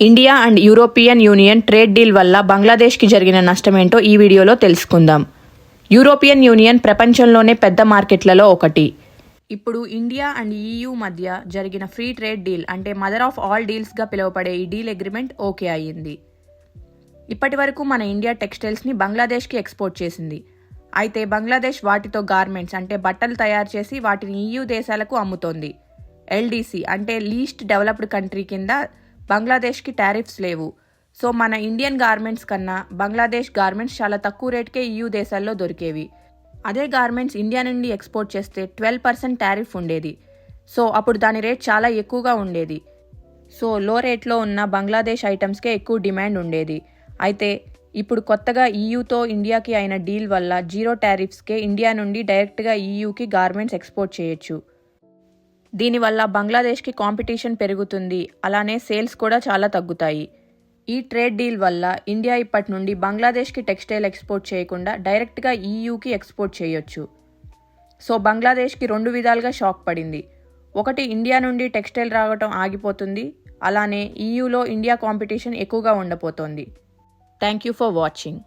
India and European union trade deal వల్ల బంగ్లాదేశ్కి జరిగిన నష్టమేంటో ఈ వీడియోలో తెలుసుకుందాం. యూరోపియన్ యూనియన్ ప్రపంచంలోనే పెద్ద మార్కెట్లలో ఒకటి. ఇప్పుడు ఇండియా అండ్ EU మధ్య జరిగిన ఫ్రీ ట్రేడ్ డీల్ అంటే మదర్ ఆఫ్ ఆల్ డీల్స్గా పిలువబడే ఈ డీల్ అగ్రిమెంట్ ఓకే అయ్యింది. ఇప్పటి వరకు మన ఇండియా టెక్స్టైల్స్ని బంగ్లాదేశ్కి ఎక్స్పోర్ట్ చేసింది. అయితే బంగ్లాదేశ్ వాటితో గార్మెంట్స్ అంటే బట్టలు తయారు చేసి వాటిని EU దేశాలకు అమ్ముతోంది. LDC అంటే లీస్ట్ డెవలప్డ్ కంట్రీ కింద బంగ్లాదేశ్కి టారిఫ్స్ లేవు. సో మన ఇండియన్ గార్మెంట్స్ కన్నా బంగ్లాదేశ్ గార్మెంట్స్ చాలా తక్కువ రేట్కే EU దేశాల్లో దొరికేవి. అదే గార్మెంట్స్ ఇండియా నుండి ఎక్స్పోర్ట్ చేస్తే 12% టారిఫ్ ఉండేది. సో అప్పుడు దాని రేట్ చాలా ఎక్కువగా ఉండేది. సో లో రేట్లో ఉన్న బంగ్లాదేశ్ ఐటమ్స్కే ఎక్కువ డిమాండ్ ఉండేది. అయితే ఇప్పుడు కొత్తగా EUతో ఇండియాకి అయిన డీల్ వల్ల 0 టారిఫ్స్కే ఇండియా నుండి డైరెక్ట్గా EUకి గార్మెంట్స్ ఎక్స్పోర్ట్ చేయొచ్చు. దీనివల్ల బంగ్లాదేశ్కి కాంపిటీషన్ పెరుగుతుంది, అలానే సేల్స్ కూడా చాలా తగ్గుతాయి. ఈ ట్రేడ్ డీల్ వల్ల ఇండియా ఇప్పటి నుండి బంగ్లాదేశ్కి టెక్స్టైల్ ఎక్స్పోర్ట్ చేయకుండా డైరెక్ట్గా EUకి ఎక్స్పోర్ట్ చేయొచ్చు. సో బంగ్లాదేశ్కి 2 విధాలుగా షాక్ పడింది. ఒకటి, ఇండియా నుండి టెక్స్టైల్ రావటం ఆగిపోతుంది, అలానే EUలో ఇండియా కాంపిటీషన్ ఎక్కువగా ఉండబోతోంది. Thank you for watching.